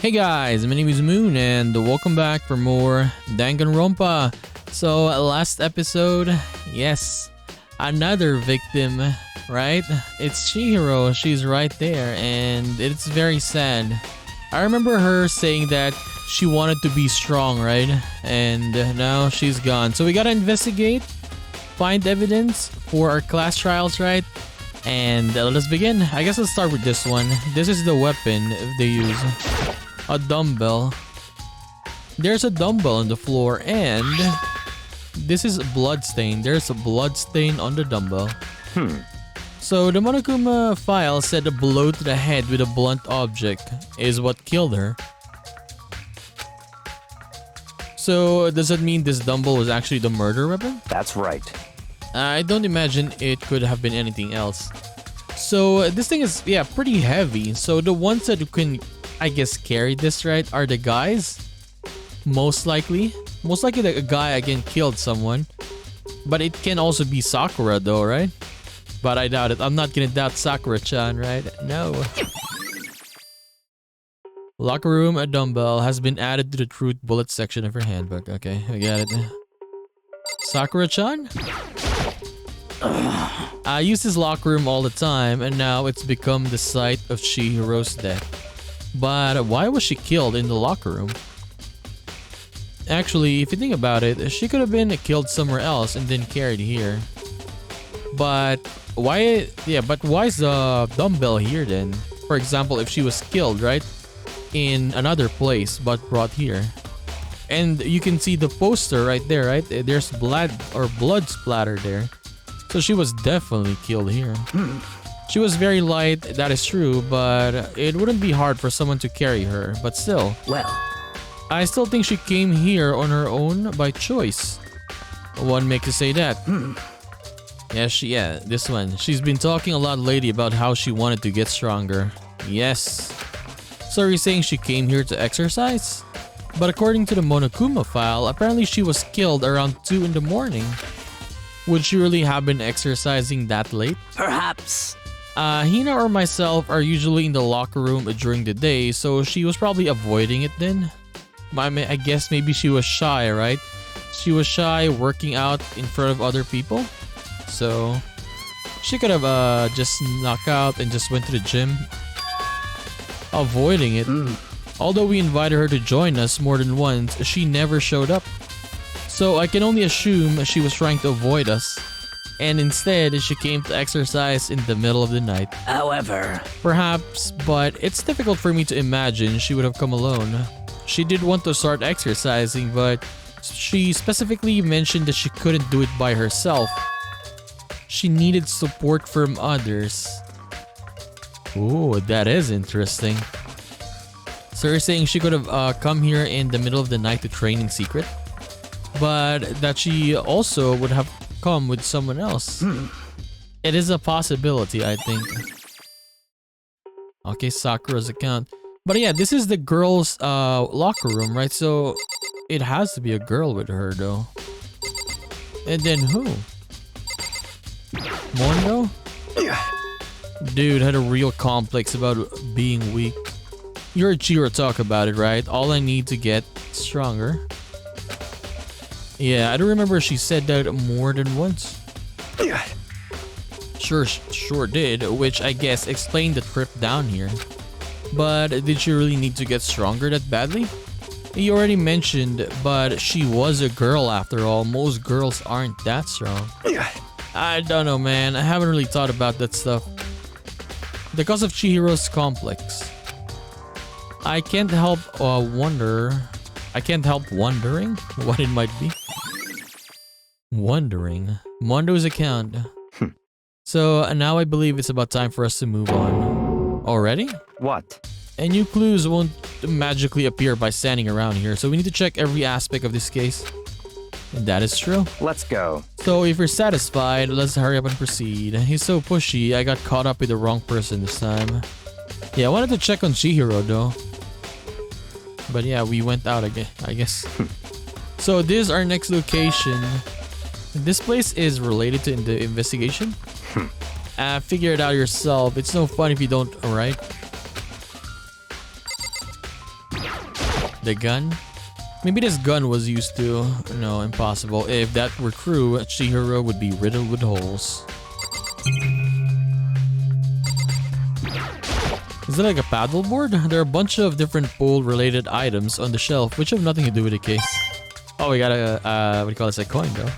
Hey guys, my name is Moon and welcome back for more Danganronpa. So last episode, yes, another victim, right? It's Chihiro, she's right there and it's very sad. I remember her saying that she wanted to be strong, right? And now she's gone. So we gotta investigate, find evidence for our class trials, right? And let us begin. I guess let's start with this one. This is the weapon they use. A dumbbell. There's a dumbbell on the floor and this is blood stain. There's a blood stain on the dumbbell. So the Monokuma file said a blow to the head with a blunt object is what killed her. So does that mean this dumbbell was actually the murder weapon? That's right. I don't imagine it could have been anything else. So this thing is, yeah, pretty heavy. So the ones that can, I guess, carry this, right, are the guys. Most likely a guy again killed someone. But it can also be Sakura though, right? But I doubt it. I'm not gonna doubt Sakura-chan, right? No. Locker room, a dumbbell has been added to the truth bullet section of her handbook. Okay, I got it. Sakura-chan? I use this locker room all the time and now it's become the site of Chihiro's death. But why was she killed in the locker room? Actually, if you think about it, she could have been killed somewhere else and then carried here. But why? Yeah, but why is the dumbbell here then? For example, if she was killed, right, in another place but brought here. And you can see the poster right there, right? There's blood splatter there. So she was definitely killed here. She was very light, that is true, but it wouldn't be hard for someone to carry her. But still, Well, I still think she came here on her own by choice. One makes you say that. Yeah, this one. She's been talking a lot lately about how she wanted to get stronger. Yes. So you're saying she came here to exercise? But according to the Monokuma file, apparently she was killed around 2 in the morning. Would she really have been exercising that late? perhaps. Hina or myself are usually in the locker room during the day, so she was probably avoiding it then. I guess maybe she was shy, right? She was shy working out in front of other people. So she could have just knocked out and just went to the gym. Avoiding it. Although we invited her to join us more than once, she never showed up. So I can only assume she was trying to avoid us. And instead, she came to exercise in the middle of the night. However, Perhaps, but it's difficult for me to imagine she would have come alone. She did want to start exercising, but she specifically mentioned that she couldn't do it by herself. She needed support from others. Ooh, that is interesting. So you're saying she could have come here in the middle of the night to train in secret? But that she also would have come with someone else. It is a possibility, I think. Okay, Sakura's account. But yeah, this is the girls' locker room, right? So it has to be a girl with her, though. And then who? Mondo? Dude had a real complex about being weak. You heard Chihiro talk about it, right? All I need to get stronger. Yeah, I don't remember she said that more than once. Sure did, which I guess explained the trip down here. But did she really need to get stronger that badly? You already mentioned, but she was a girl after all. Most girls aren't that strong. I don't know, man. I haven't really thought about that stuff. Because of Chihiro's complex. I can't help wondering what it might be. Wondering. Mondo's account. So now I believe it's about time for us to move on. Already? what? And new clues won't magically appear by standing around here, so we need to check every aspect of this case. And that is true. Let's go. So if you're satisfied, let's hurry up and proceed. He's so pushy, I got caught up with the wrong person this time. Yeah, I wanted to check on Chihiro though. But yeah, we went out again, I guess. So this is our next location. This place is related to the investigation. Figure it out yourself. It's no fun if you don't, alright? The gun? Maybe this gun was used to... No, impossible. If that were true, Chihiro would be riddled with holes. Is it like a paddleboard? There are a bunch of different pool-related items on the shelf, which have nothing to do with the case. Oh, we got a, what do you call this, a coin though.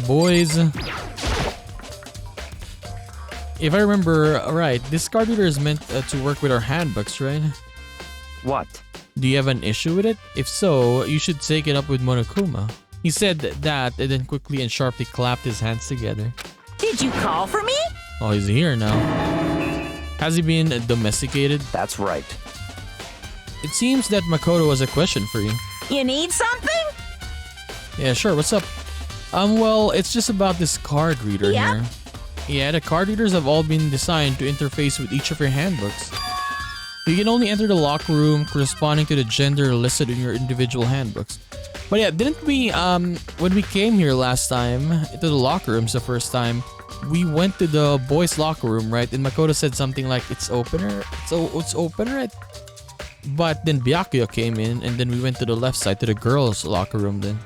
Boys. If I remember right, this card reader is meant to work with our handbooks, right? What? Do you have an issue with it? If so, you should take it up with Monokuma. He said that and then quickly and sharply clapped his hands together. Did you call for me? Oh, he's here now. Has he been domesticated? That's right. It seems that Makoto has a question for you. You need something? Yeah, sure. What's up? Well, it's just about this card reader here. Yeah, the card readers have all been designed to interface with each of your handbooks. You can only enter the locker room corresponding to the gender listed in your individual handbooks. But yeah, didn't we, when we came here last time, to the locker rooms the first time, we went to the boys' locker room, right? And Makoto said something like, it's open, right? But then Byakuya came in, and then we went to the left side to the girls' locker room then.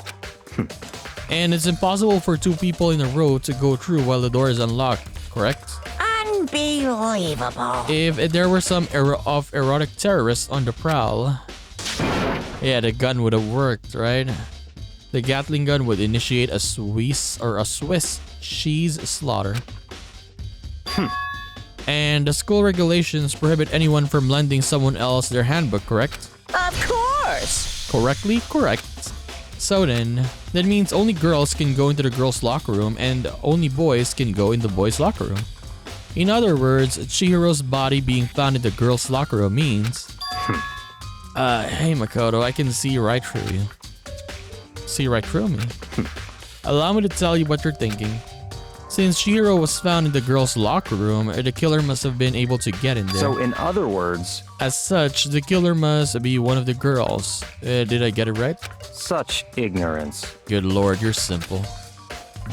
And it's impossible for two people in a row to go through while the door is unlocked, correct? Unbelievable. If there were some erotic terrorists on the prowl, yeah, the gun would have worked, right? The Gatling gun would initiate a Swiss cheese slaughter. And the school regulations prohibit anyone from lending someone else their handbook, correct? Of course. Correctly correct. So then, that means only girls can go into the girls' locker room and only boys can go in the boys' locker room. In other words, Chihiro's body being found in the girls' locker room means... hey Makoto, I can see right through you. See right through me. Allow me to tell you what you're thinking. Since Chihiro was found in the girls' locker room, the killer must have been able to get in there. So in other words... As such, the killer must be one of the girls. Did I get it right? Such ignorance. Good lord, you're simple.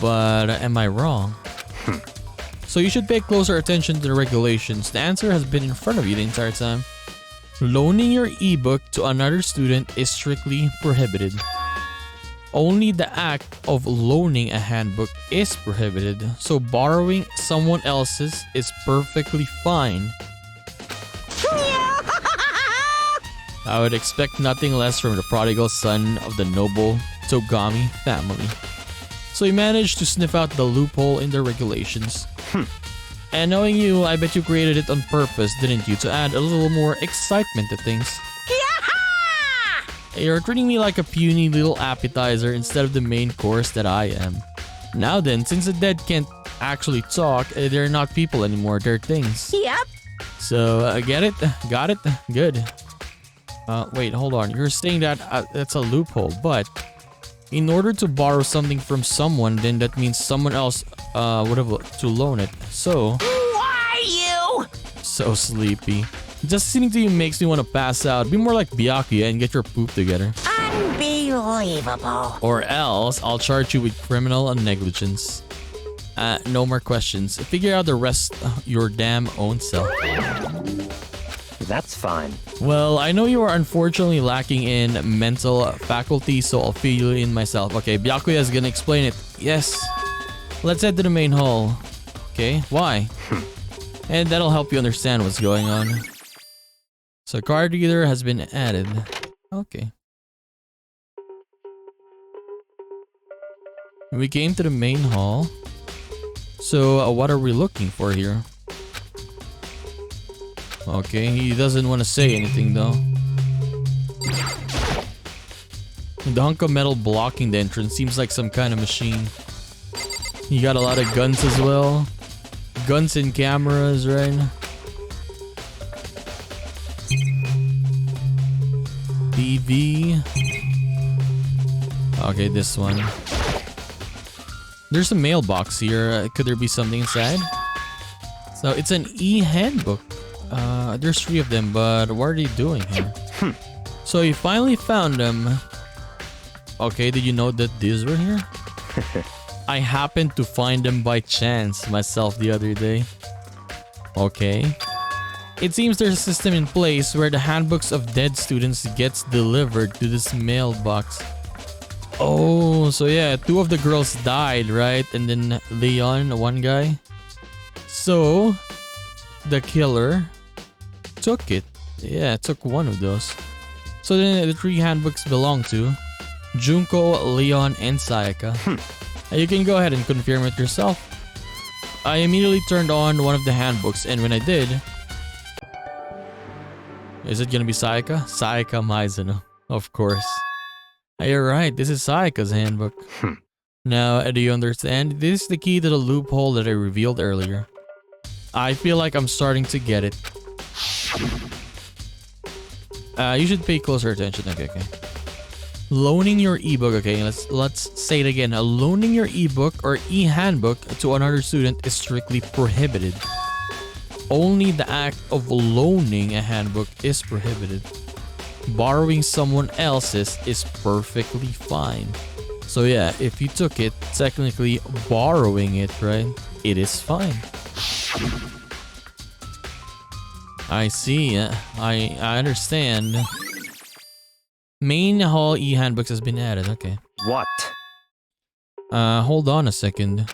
But am I wrong? So you should pay closer attention to the regulations. The answer has been in front of you the entire time. Loaning your ebook to another student is strictly prohibited. Only the act of loaning a handbook is prohibited, so borrowing someone else's is perfectly fine. I would expect nothing less from the prodigal son of the noble Togami family. So he managed to sniff out the loophole in the regulations. And knowing you, I bet you created it on purpose, didn't you, to add a little more excitement to things. You're treating me like a puny little appetizer instead of the main course that I am. Now then, since the dead can't actually talk, they're not people anymore, they're things. Yep. So, get it? Got it? Good. Wait, hold on. You're saying that that's a loophole, but in order to borrow something from someone, then that means someone else would have to loan it. So... Why you? So sleepy. Just listening to you makes me want to pass out. Be more like Byakuya and get your poop together. Unbelievable. Or else, I'll charge you with criminal negligence. No more questions. Figure out the rest your damn own self. That's fine. Well, I know you are unfortunately lacking in mental faculty, so I'll fill you in myself. Okay, Byakuya is gonna explain it. Yes. Let's head to the main hall. Okay, why? And that'll help you understand what's going on. So card reader has been added. Okay. We came to the main hall. So what are we looking for here? Okay, he doesn't want to say anything though. The hunk of metal blocking the entrance seems like some kind of machine. You got a lot of guns as well. Guns and cameras, right? TV. Okay, this one. There's a mailbox here. Could there be something inside? So it's an e-handbook. There's 3 of them, but what are they doing here? So you finally found them. Okay, did you know that these were here? I happened to find them by chance myself the other day. Okay. It seems there's a system in place where the handbooks of dead students gets delivered to this mailbox. Oh, so yeah, 2 of the girls died, right? And then Leon, one guy. So, the killer took it. Yeah, took one of those. So then the 3 handbooks belong to Junko, Leon, and Sayaka. You can go ahead and confirm it yourself. I immediately turned on one of the handbooks, and when I did... Is it gonna be Sayaka? Sayaka Maizuno, of course. You're right, this is Sayaka's handbook. Now, do you understand? This is the key to the loophole that I revealed earlier. I feel like I'm starting to get it. You should pay closer attention. Okay. Loaning your ebook. Okay, let's say it again. Loaning your ebook or e-handbook to another student is strictly prohibited. Only the act of loaning a handbook is prohibited. Borrowing someone else's is perfectly fine. So yeah, if you took it, technically borrowing it, right? It is fine. I see. I understand. Main hall e-handbooks has been added. Okay. What? Hold on a second.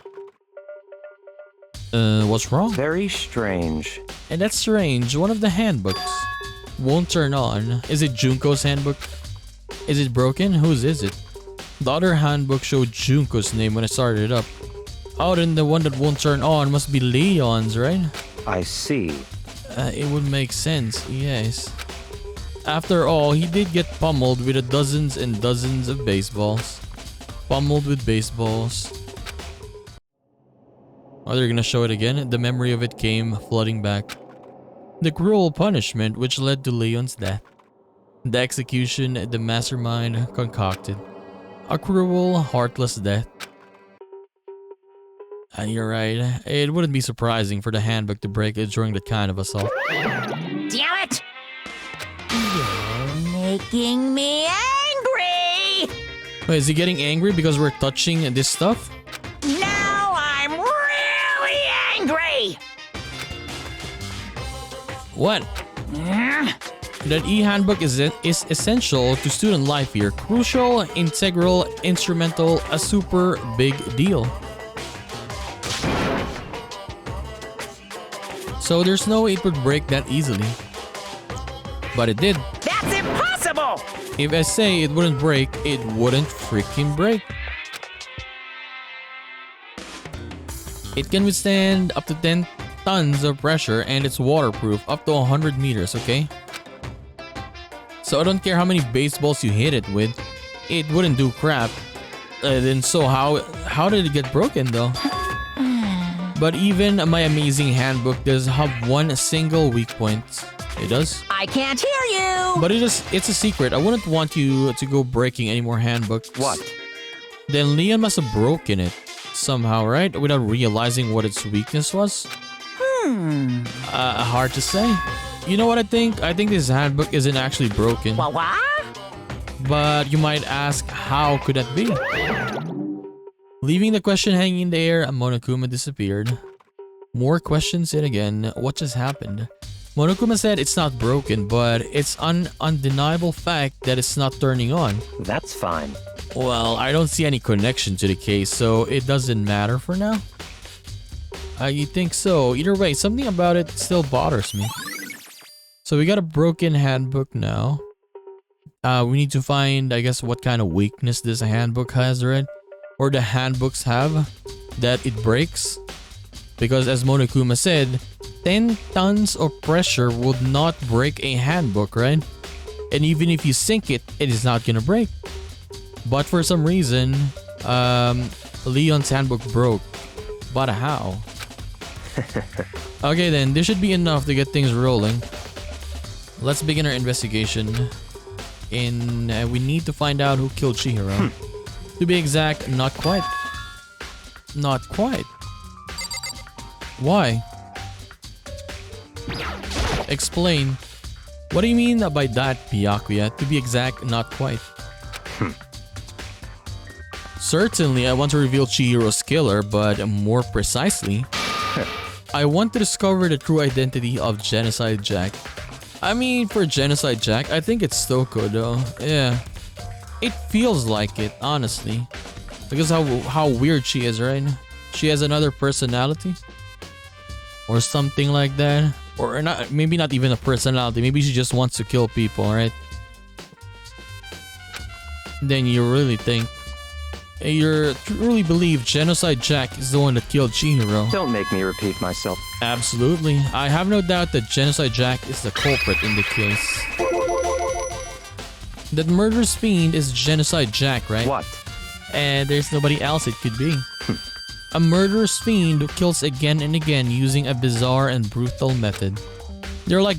What's wrong? Very strange. And that's strange. One of the handbooks won't turn on. Is it Junko's handbook? Is it broken? Whose is it? The other handbook showed Junko's name when I started it up. Oh, then the one that won't turn on must be Leon's, right? I see. It would make sense, yes. After all, he did get pummeled with dozens and dozens of baseballs. Pummeled with baseballs. Oh, they're gonna show it again? The memory of it came flooding back. The cruel punishment which led to Leon's death. The execution the mastermind concocted. A cruel, heartless death. You're right. It wouldn't be surprising for the handbook to break it during that kind of assault. Damn it! You're making me angry! Wait, is he getting angry because we're touching this stuff? Now I'm really angry! What? That e-handbook is essential to student life here. Crucial, integral, instrumental, a super big deal. So there's no way it would break that easily. But it did. That's impossible! If I say it wouldn't break, it wouldn't freaking break. It can withstand up to 10 tons of pressure and it's waterproof up to 100 meters, okay? So I don't care how many baseballs you hit it with, it wouldn't do crap. Then so how did it get broken though? But even my amazing handbook does have one single weak point. It does? I can't hear you! But it's a secret. I wouldn't want you to go breaking any more handbooks. What? Then Leon must have broken it somehow, right? Without realizing what its weakness was? Hard to say. You know what I think? I think this handbook isn't actually broken. What? But you might ask, how could that be? Leaving the question hanging in the air, Monokuma disappeared. More questions in again. What just happened? Monokuma said it's not broken, but it's an undeniable fact that it's not turning on. That's fine. Well, I don't see any connection to the case, so it doesn't matter for now. You think so? Either way, something about it still bothers me. So we got a broken handbook now. We need to find, I guess, what kind of weakness this handbook has, right? Or the handbooks have that it breaks. Because as Monokuma said, 10 tons of pressure would not break a handbook, right? And even if you sink it, it is not gonna break. But for some reason, Leon's handbook broke. But how? Okay then, this should be enough to get things rolling. Let's begin our investigation. We need to find out who killed Chihiro. To be exact, not quite. Not quite. Why? Explain. What do you mean by that, Byakuya? To be exact, not quite. Certainly, I want to reveal Chihiro's killer, but more precisely, I want to discover the true identity of Genocide Jack. I mean, for Genocide Jack, I think it's Toko though. Yeah. It feels like it, honestly. Because how weird she is, right? She has another personality. Or something like that. Or not, maybe not even a personality. Maybe she just wants to kill people, right? Then you really think, you truly believe Genocide Jack is the one that killed Chihiro. Don't make me repeat myself. Absolutely. I have no doubt that Genocide Jack is the culprit in the case. That murderous fiend is Genocide Jack, right? What? And there's nobody else it could be. A murderous fiend who kills again and again using a bizarre and brutal method. They're like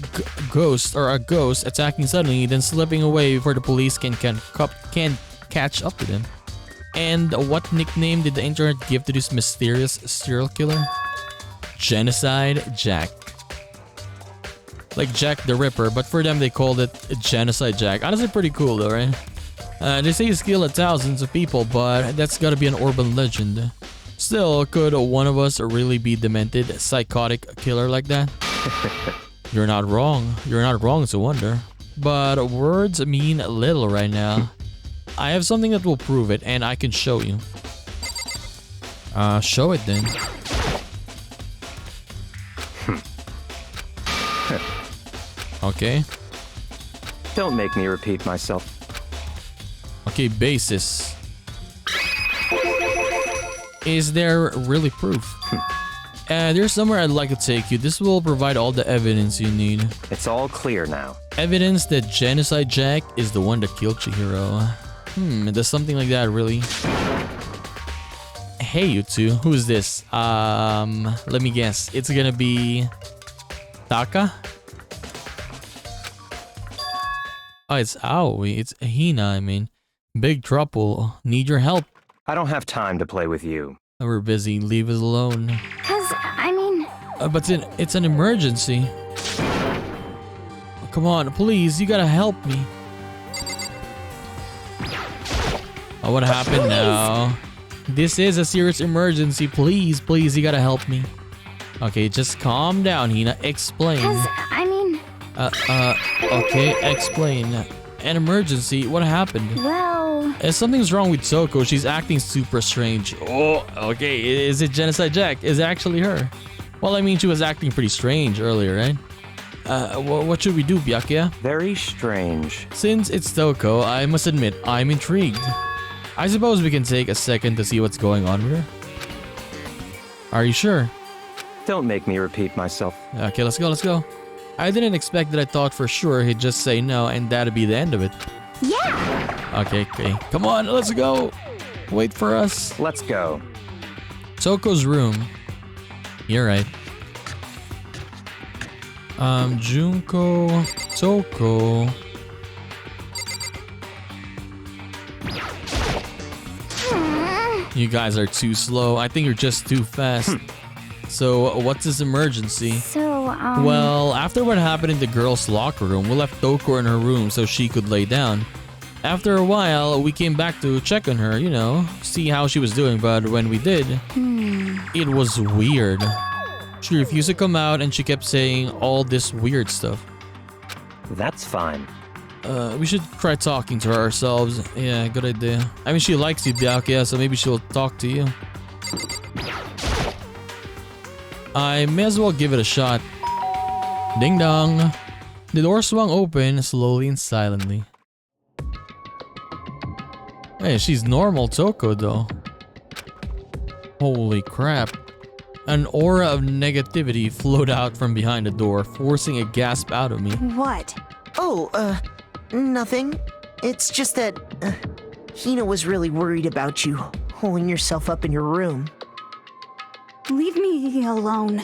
ghosts or a ghost attacking suddenly, then slipping away before the police can catch up to them. And what nickname did the internet give to this mysterious serial killer? Genocide Jack. Like Jack the Ripper, but for them they called it Genocide Jack. Honestly pretty cool though, right? They say he's killed thousands of people, but that's gotta be an urban legend. Still, could one of us really be demented, psychotic killer like that? You're not wrong. You're not wrong to wonder. But words mean little right now. I have something that will prove it, and I can show you. Show it then. Okay. Don't make me repeat myself. Okay, basis. Is there really proof? There's somewhere I'd like to take you. This will provide all the evidence you need. It's all clear now. Evidence that Genocide Jack is the one that killed Chihiro. Does something like that really? Hey, you two. Who's this? Let me guess. It's gonna be Taka? Oh, it's Aoi. It's Hina, I mean. Big trouble. Need your help. I don't have time to play with you. We're busy. Leave us alone. But it's an emergency. Come on, please. You gotta help me. Oh, what happened now? This is a serious emergency. Please, please, you gotta help me. Okay, just calm down, Hina. Explain. Okay, explain. An emergency? What happened? Well... Something's wrong with Toko. She's acting super strange. Oh, okay. Is it Genocide Jack? Is it actually her? Well, I mean, she was acting pretty strange earlier, right? What should we do, Byakuya? Very strange. Since it's Toko, I must admit, I'm intrigued. I suppose we can take a second to see what's going on with her. Are you sure? Don't make me repeat myself. Okay, let's go, let's go. I didn't expect that. I thought for sure he'd just say no and that'd be the end of it. Yeah! Okay, come on, let's go. Wait for us. Let's go. Toko's room. You're right. Junko, Toko. You guys are too slow. I think you're just too fast. So, what's this emergency? Well, after what happened in the girls' locker room, we left Toko in her room so she could lay down. After a while, we came back to check on her, you know, see how she was doing, but when we did, it was weird. She refused to come out and she kept saying all this weird stuff. That's fine. We should try talking to her ourselves. Yeah, good idea. I mean, she likes you, Byakuya, so maybe she'll talk to you. I may as well give it a shot. Ding dong. The door swung open slowly and silently. Hey, she's normal Toko though. Holy crap. An aura of negativity flowed out from behind the door, forcing a gasp out of me. What? Oh, nothing. It's just that, Hina was really worried about you, holding yourself up in your room. Leave me alone.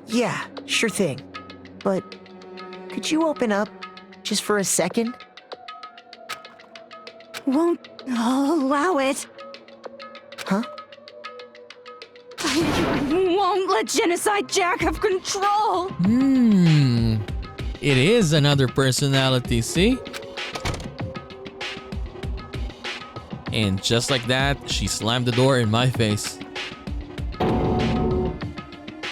Yeah, sure thing. But, could you open up, just for a second? Won't allow it. Huh? I won't let Genocide Jack have control. It is another personality, see? And just like that, she slammed the door in my face.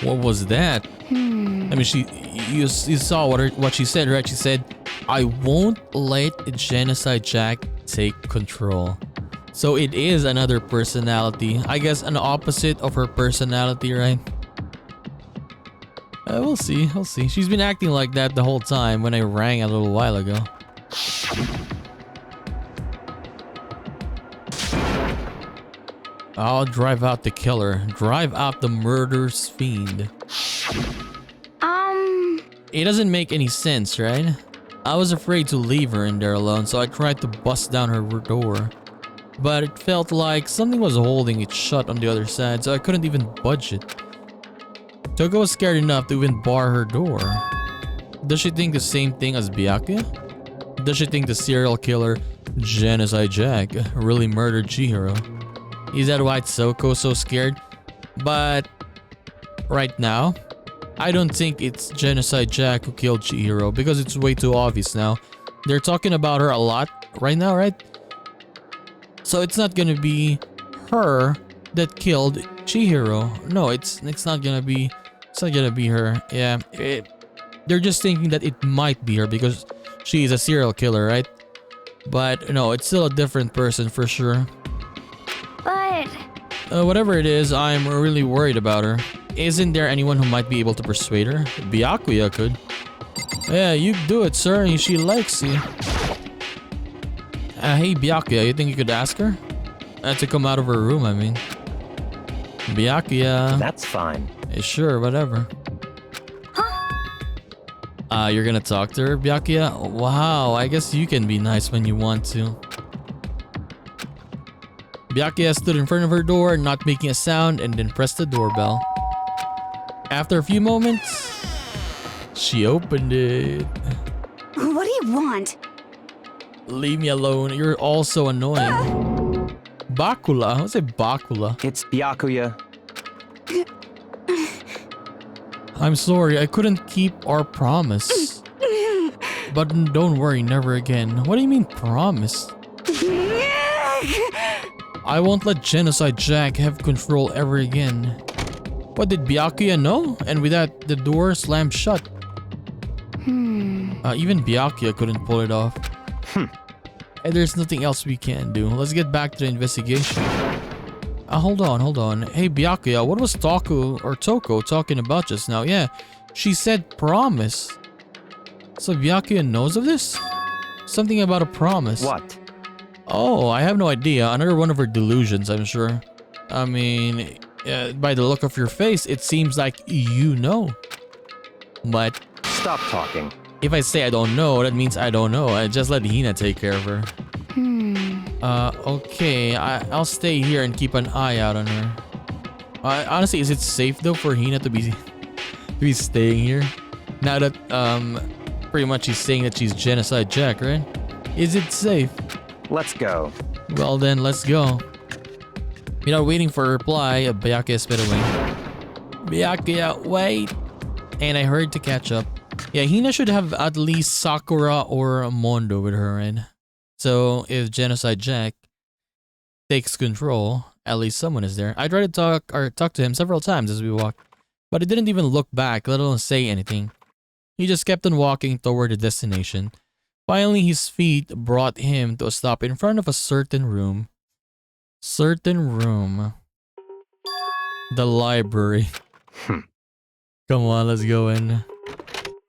What was that? I mean, you saw what she said, right? She said, "I won't let Genocide Jack take control." So it is another personality. I guess an opposite of her personality, right? We'll see. We'll see. She's been acting like that the whole time when I rang a little while ago. I'll drive out the killer. Drive out the murderous fiend. It doesn't make any sense, right? I was afraid to leave her in there alone, so I tried to bust down her door. But it felt like something was holding it shut on the other side, so I couldn't even budge it. Toko was scared enough to even bar her door. Does she think the same thing as Byakuya? Does she think the serial killer, Genocide Jack, really murdered Chihiro? Is that why Toko so scared? But right now, I don't think it's Genocide Jack who killed Chihiro because it's way too obvious now. They're talking about her a lot right now, right? So it's not gonna be her that killed Chihiro. No, it's not gonna be. It's not gonna be her. Yeah, they're just thinking that it might be her because she is a serial killer, right? But no, it's still a different person for sure. But Whatever it is, I'm really worried about her. Isn't there anyone who might be able to persuade her? Byakuya could. Yeah, you do it, sir. She likes you. Hey, Byakuya, you think you could ask her? To come out of her room, I mean. Byakuya. That's fine. Sure, whatever. You're gonna talk to her, Byakuya? Wow, I guess you can be nice when you want to. Byakuya stood in front of her door, not making a sound, and then pressed the doorbell. After a few moments, she opened it. what do you want? Leave me alone, you're all so annoying. Bakula? What's a Bakula? It's Byakuya. I'm sorry, I couldn't keep our promise. But don't worry, never again. What do you mean promise? I won't let Genocide Jack have control ever again. What did Byakuya know? And with that, the door slammed shut. Even Byakuya couldn't pull it off. And there's nothing else we can do. Let's get back to the investigation. Hold on. Hey Byakuya, what was Toko talking about just now? Yeah, she said promise. So Byakuya knows of this? Something about a promise. What? Oh, I have no idea. Another one of her delusions, I'm sure. I mean, by the look of your face, it seems like you know. But Stop talking. if I say I don't know, that means I don't know. I just let Hina take care of her. Okay, I'll stay here and keep an eye out on her. Honestly, is it safe though for Hina to be staying here? Now that pretty much she's saying that she's Genocide Jack, right? Is it safe? Let's go. Well then, let's go. Without waiting for a reply, Byakuya sped away. Byakuya, wait! And I hurried to catch up. Yeah, Hina should have at least Sakura or Mondo with her, right? So if Genocide Jack takes control, at least someone is there. I tried to talk to him several times as we walked, but he didn't even look back, let alone say anything. He just kept on walking toward the destination. Finally, his feet brought him to a stop in front of a certain room. The library. Come on, let's go in.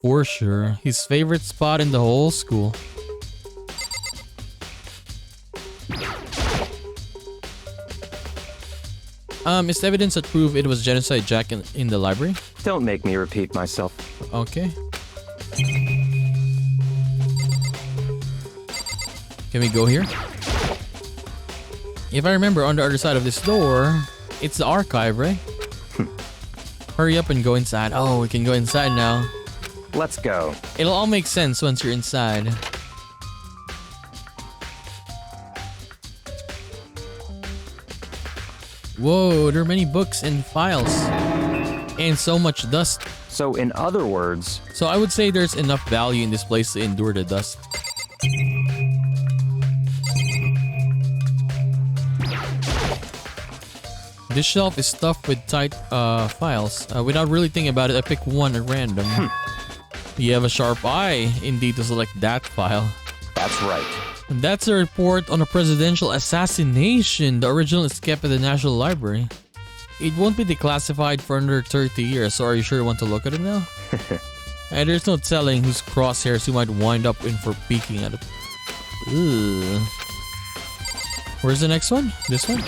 For sure, his favorite spot in the whole school. Is evidence that prove it was Genocide Jack in the library? Don't make me repeat myself. Okay. Can we go here? If I remember, on the other side of this door, it's the archive, right? Hurry up and go inside. Oh, we can go inside now. Let's go. It'll all make sense once you're inside. Whoa, there are many books and files. And so much dust. So in other words, So I would say there's enough value in this place to endure the dust. This shelf is stuffed with tight files. Without really thinking about it, I pick one at random. You have a sharp eye, indeed, to select that file. That's right. That's a report on a presidential assassination. The original is kept at the National Library. It won't be declassified for under 30 years, so are you sure you want to look at it now? And there's no telling whose crosshairs you might wind up in for peeking at it. Ugh. Where's the next one? This one?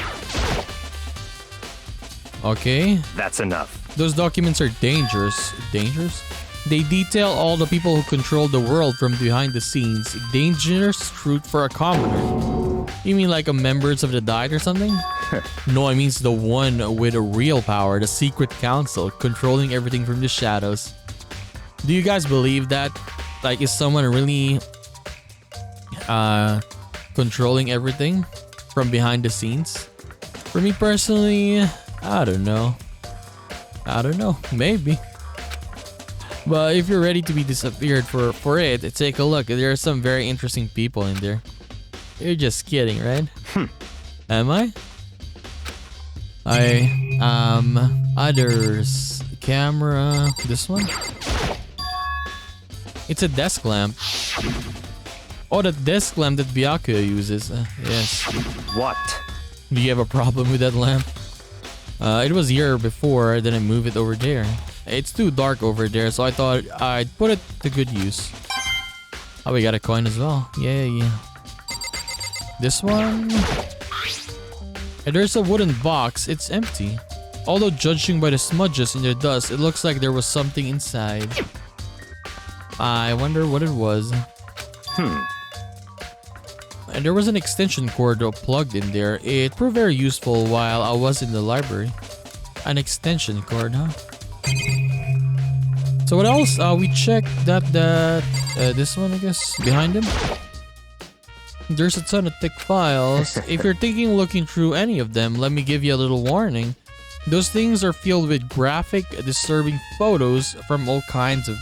Okay. That's enough. Those documents are dangerous. Dangerous? They detail all the people who control the world from behind the scenes. Dangerous truth for a commoner. You mean like a members of the Diet or something? No, I mean the one with a real power, the secret council, controlling everything from the shadows. Do you guys believe that? Like, is someone really controlling everything from behind the scenes? For me personally, I don't know. Maybe. But if you're ready to be disappeared for it, take a look. There are some very interesting people in there. You're just kidding, right? Am I? Others. Camera. This one? It's a desk lamp. Oh, the desk lamp that Byakuya uses. Yes. What? Do you have a problem with that lamp? It was here before, then I moved it over there. It's too dark over there, so I thought I'd put it to good use. Oh, we got a coin as well. Yay. This one? And there's a wooden box. It's empty. Although judging by the smudges in the dust, it looks like there was something inside. I wonder what it was. And there was an extension cord plugged in there. It proved very useful while I was in the library. An extension cord, huh? So what else? We checked this one, I guess, behind him. There's a ton of thick files. If you're thinking looking through any of them, let me give you a little warning. Those things are filled with graphic, disturbing photos from all kinds of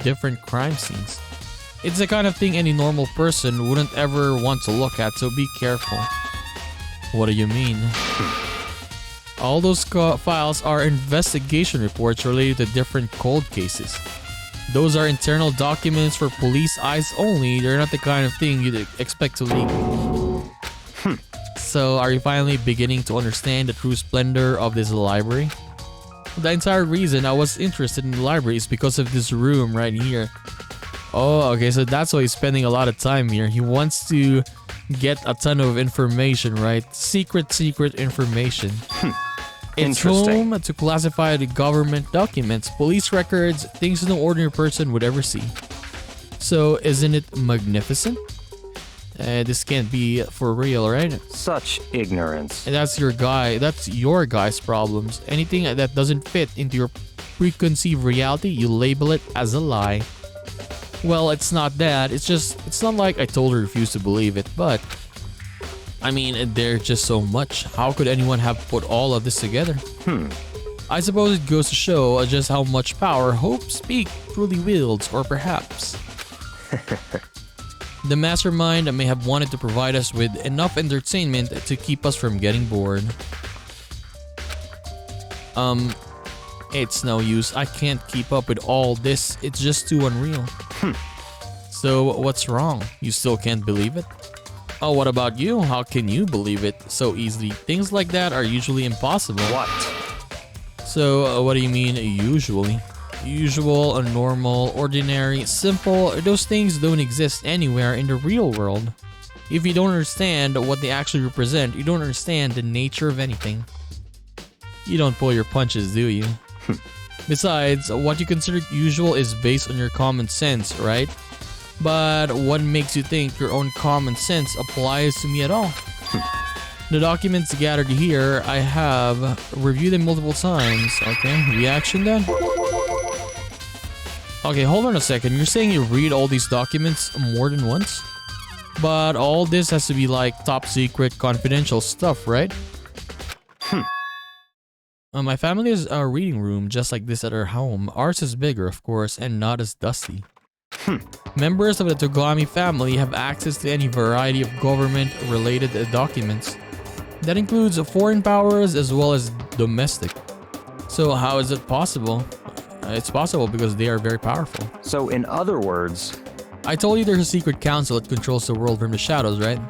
different crime scenes. It's the kind of thing any normal person wouldn't ever want to look at, so be careful. What do you mean? All those files are investigation reports related to different cold cases. Those are internal documents for police eyes only. They're not the kind of thing you'd expect to leak. So, are you finally beginning to understand the true splendor of this library? The entire reason I was interested in the library is because of this room right here. Oh, okay, so that's why he's spending a lot of time here. He wants to get a ton of information, right? Secret information. It's home to classify the government documents, police records, things no ordinary person would ever see. So, isn't it magnificent? This can't be for real, right? Such ignorance. And that's your guy's problems. Anything that doesn't fit into your preconceived reality, you label it as a lie. Well, it's not that. It's not like I told her to refuse to believe it, but I mean, there's just so much. How could anyone have put all of this together? I suppose it goes to show just how much power Hope Speak truly wields, or perhaps the mastermind may have wanted to provide us with enough entertainment to keep us from getting bored. It's no use. I can't keep up with all this. It's just too unreal. So what's wrong? You still can't believe it? Oh, what about you? How can you believe it so easily? Things like that are usually impossible. What? So what do you mean usually? Usual, normal, ordinary, simple, those things don't exist anywhere in the real world. If you don't understand what they actually represent, you don't understand the nature of anything. You don't pull your punches, do you? Besides, what you consider usual is based on your common sense, right? But what makes you think your own common sense applies to me at all? The documents gathered here, I have reviewed them multiple times. Okay, reaction then? Okay, hold on a second. You're saying you read all these documents more than once? But all this has to be like top secret confidential stuff, right? My family has a reading room just like this at our home. Ours is bigger, of course, and not as dusty. Members of the Togami family have access to any variety of government-related documents. That includes foreign powers as well as domestic. So how is it possible? It's possible because they are very powerful. So, in other words, I told you there's a secret council that controls the world from the shadows, right?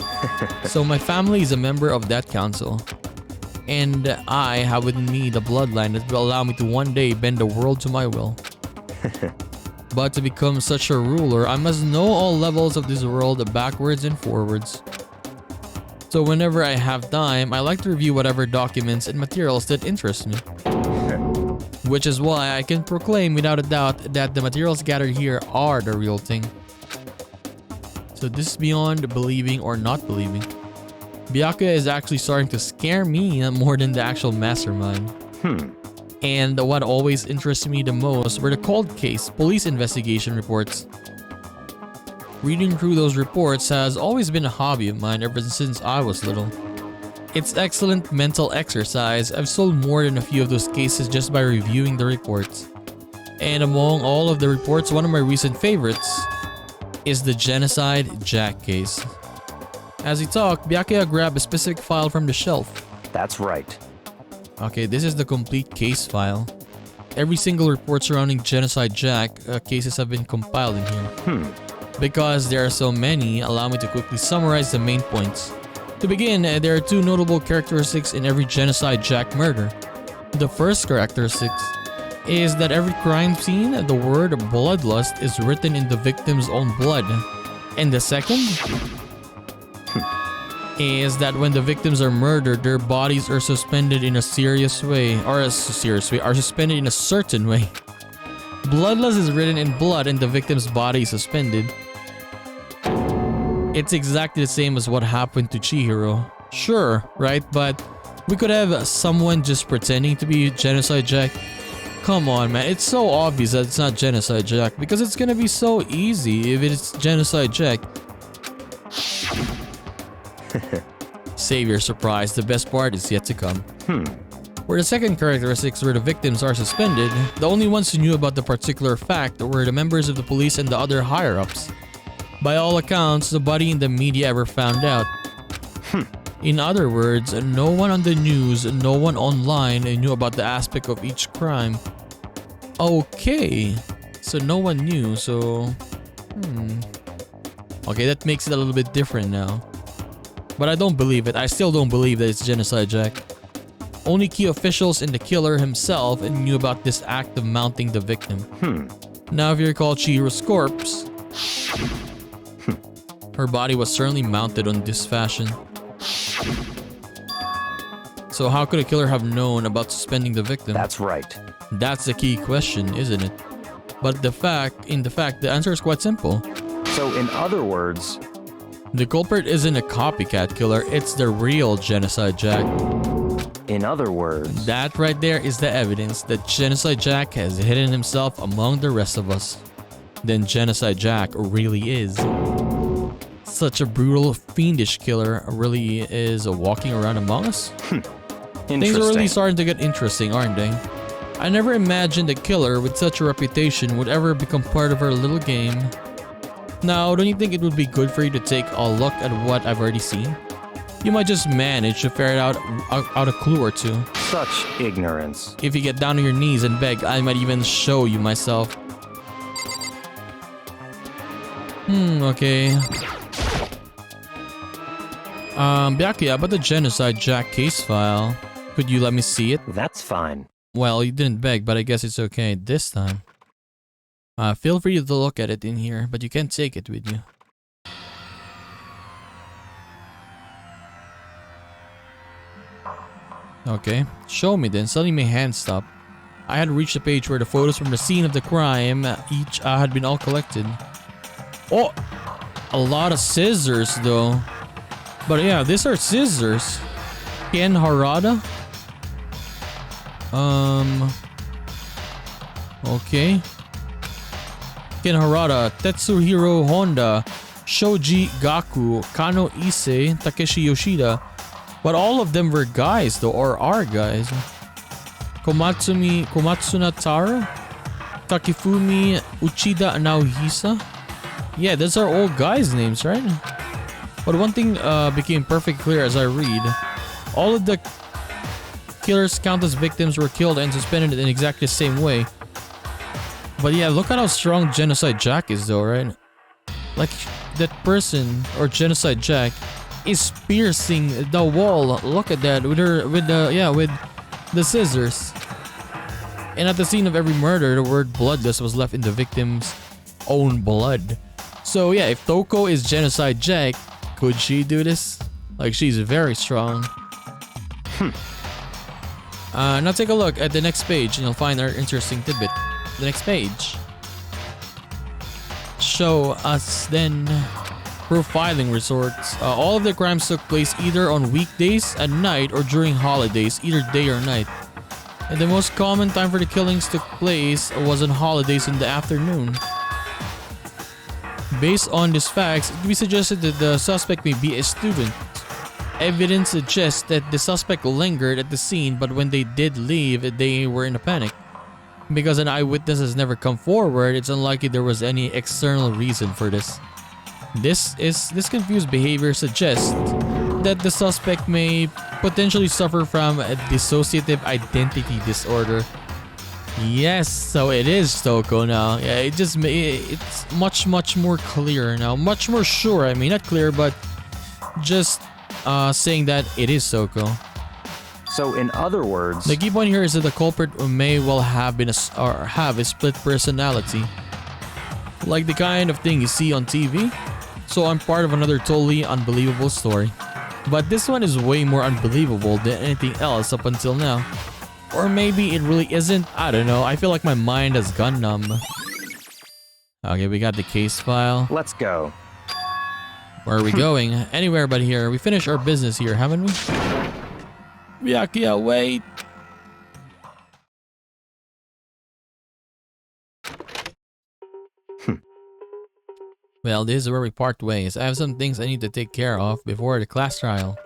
So my family is a member of that council. And I have within me the bloodline that will allow me to one day bend the world to my will. But to become such a ruler, I must know all levels of this world backwards and forwards. So whenever I have time, I like to review whatever documents and materials that interest me. Which is why I can proclaim without a doubt that the materials gathered here are the real thing. So this is beyond believing or not believing. Byakuya is actually starting to scare me more than the actual mastermind. And what always interested me the most were the cold case police investigation reports. Reading through those reports has always been a hobby of mine ever since I was little. It's excellent mental exercise. I've solved more than a few of those cases just by reviewing the reports. And among all of the reports, one of my recent favorites is the Genocide Jack case. As he talked, Byakuya grabbed a specific file from the shelf. that's right. Okay, this is the complete case file. Every single report surrounding Genocide Jack cases have been compiled in here. Because there are so many, allow me to quickly summarize the main points. To begin, there are two notable characteristics in every Genocide Jack murder. The first characteristic is that every crime scene, the word bloodlust is written in the victim's own blood. And the second is that when the victims are murdered, their bodies are suspended in a suspended in a certain way. Bloodlust is written in blood and the victim's body is suspended. It's exactly the same as what happened to Chihiro. Sure, right? But we could have someone just pretending to be Genocide Jack. Come on, man. It's so obvious that it's not Genocide Jack because it's gonna be so easy if it's Genocide Jack. Save your surprise. The best part is yet to come. Where the second characteristics where the victims are suspended, the only ones who knew about the particular fact were the members of the police and the other higher-ups. By all accounts, nobody in the media ever found out. In other words, no one on the news, no one online knew about the aspect of each crime. Okay, so no one knew, so... Okay, that makes it a little bit different now. But I don't believe it. I still don't believe that it's Genocide Jack. Only key officials and the killer himself knew about this act of mounting the victim. Now if you recall Chihiro's corpse, her body was certainly mounted on this fashion. So how could a killer have known about suspending the victim? That's right. That's the key question, isn't it? But the answer is quite simple. So, in other words, the culprit isn't a copycat killer, it's the real Genocide Jack. in other words, That right there is the evidence that Genocide Jack has hidden himself among the rest of us. Then Genocide Jack really is. Such a brutal, fiendish killer really is walking around among us? Things are really starting to get interesting, aren't they? I never imagined a killer with such a reputation would ever become part of our little game. Now, don't you think it would be good for you to take a look at what I've already seen? You might just manage to ferret out a clue or two. Such ignorance. If you get down on your knees and beg, I might even show you myself. Okay. Byakuya, about the Genocide Jack case file. Could you let me see it? That's fine. Well, you didn't beg, but I guess it's okay this time. Feel free to look at it in here, but you can't take it with you. Okay, show me then. Suddenly my hand stopped. I had reached the page where the photos from the scene of the crime each had been all collected. Oh, a lot of scissors though. But yeah, these are scissors. Ken Harada? Okay. Ken Harada, Tetsuhiro Honda, Shoji Gaku, Kano Ise, Takeshi Yoshida. But all of them were guys though, or are guys. Komatsuna Tara, Takifumi Uchida Naohisa. Yeah, those are all guys' names, right? But one thing became perfectly clear as I read. All of the killer's countless victims were killed and suspended in exactly the same way. But yeah, look at how strong Genocide Jack is though, right? Like, that person, or Genocide Jack, is piercing the wall. Look at that, with the scissors. And at the scene of every murder, the word bloodless was left in the victim's own blood. So yeah, if Toko is Genocide Jack, could she do this? Like, she's very strong. Now take a look at the next page and you'll find our interesting tidbit. The next page show us then profiling resorts. All of the crimes took place either on weekdays at night or during holidays, either day or night. And the most common time for the killings took place was on holidays in the afternoon. Based on these facts, it can be suggested that the suspect may be a student. Evidence suggests that the suspect lingered at the scene, but when they did leave, they were in a panic. Because an eyewitness has never come forward, it's unlikely there was any external reason for this. This confused behavior suggests that the suspect may potentially suffer from a dissociative identity disorder. Yes, so it is Toko now. Yeah, it's much more clear now. Much more sure. I mean, not clear, but just saying that it is Toko. So in other words, The key point here is that the culprit may well have have a split personality, like the kind of thing you see on TV. So I'm part of another totally unbelievable story. But this one is way more unbelievable than anything else up until now. Or maybe it really isn't. I don't know. I feel like my mind has gone numb. Okay, we got the case file. let's go. Where are we going? Anywhere but here. We finished our business here, haven't we? Byakuya, wait. Well, this is where we part ways. I have some things I need to take care of before the class trial.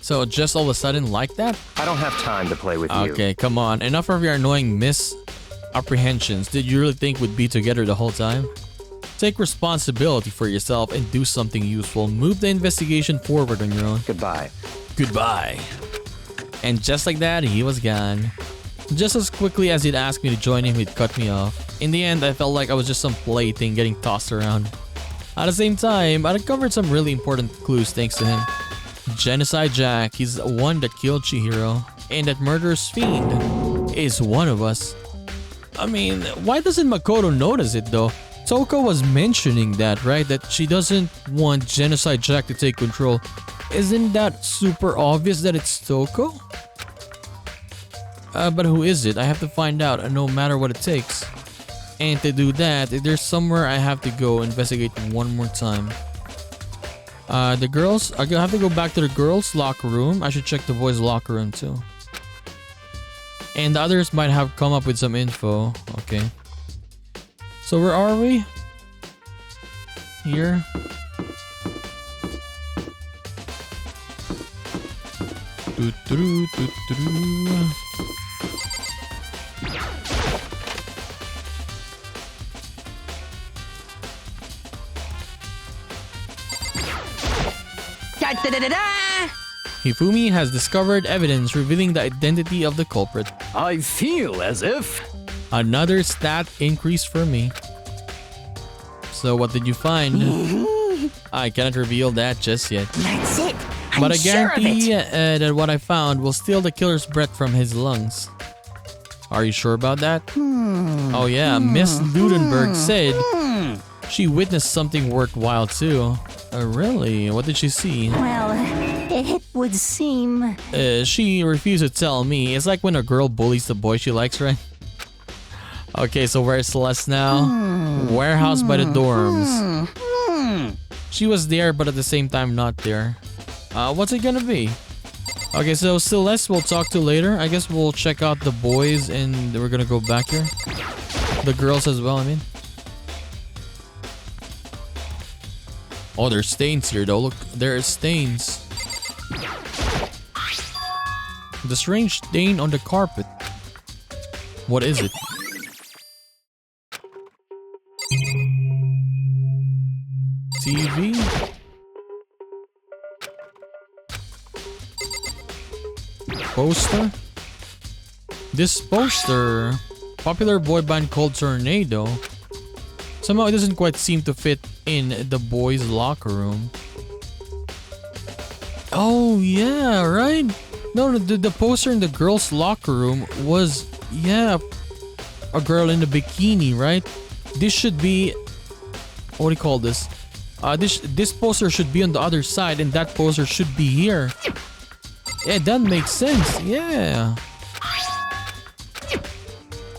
So just all of a sudden like that? I don't have time to play with you. Okay, come on. Enough of your annoying misapprehensions. Did you really think we'd be together the whole time? Take responsibility for yourself and do something useful. Move the investigation forward on your own. Goodbye. Goodbye. And just like that, he was gone. Just as quickly as he'd asked me to join him, he'd cut me off. In the end, I felt like I was just some plaything getting tossed around. At the same time, I uncovered some really important clues thanks to him. Genocide Jack, he's the one that killed Chihiro. And that murderous fiend is one of us. I mean, why doesn't Makoto notice it though? Toko was mentioning that, right? That she doesn't want Genocide Jack to take control. Isn't that super obvious that it's Toko? But who is it? I have to find out, no matter what it takes. And to do that, there's somewhere I have to go investigate one more time. The girls, I have to go back to the girls' locker room. I should check the boys' locker room too. And the others might have come up with some info. Okay. So where are we? Here. Da, da, da, da, da. Hifumi has discovered evidence revealing the identity of the culprit. I feel as if... Another stat increase for me. So what did you find? I cannot reveal that just yet. That's it. I'm But I sure of guarantee it. that what I found will steal the killer's breath from his lungs. Are you sure about that? Oh yeah, Miss Ludenberg said she witnessed something worthwhile too. Really? What did she see? Well, it would seem. She refused to tell me. It's like when a girl bullies the boy she likes, right? Okay, so where's Celeste now? Warehouse by the dorms. She was there, but at the same time not there. What's it gonna be? Okay, so Celeste we'll talk to later. I guess we'll check out the boys and we're gonna go back here. The girls as well, I mean. Oh, there's stains here though. Look, there are stains. The strange stain on the carpet. What is it? TV? poster. This poster, popular boy band called Tornado. Somehow it doesn't quite seem to fit in the boys' locker room. Oh yeah, right? No, the poster in the girls' locker room was, yeah, a girl in a bikini, right? This should be, what do you call this? This poster should be on the other side, and that poster should be here. Yeah, that makes sense. Yeah.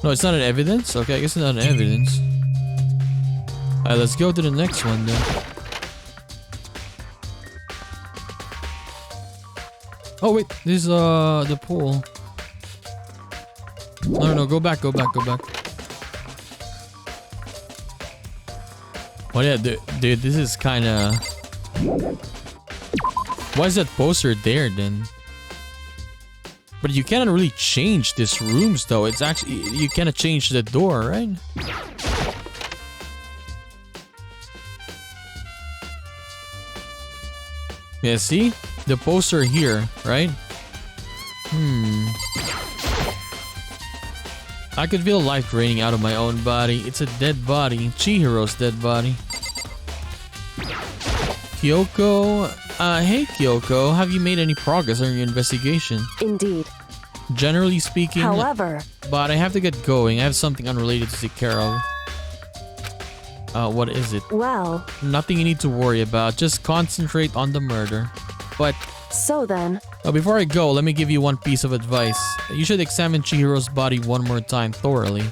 No, it's not an evidence. Okay, I guess it's not an evidence. Alright, let's go to the next one then. Oh wait, this is the pool. No, go back. Oh yeah, dude, this is kind of. Why is that poster there then? But you cannot really change these rooms though. It's actually, you cannot change the door, right? Yeah, see? The poster here, right? I could feel life draining out of my own body. It's a dead body. Chihiro's dead body. Kyoko? Hey Kyoko, have you made any progress on your investigation? Indeed. Generally speaking, however, but I have to get going. I have something unrelated to take care of. What is it? Well, nothing you need to worry about. Just concentrate on the murder. But so then, before I go, let me give you one piece of advice. You should examine Chihiro's body one more time thoroughly.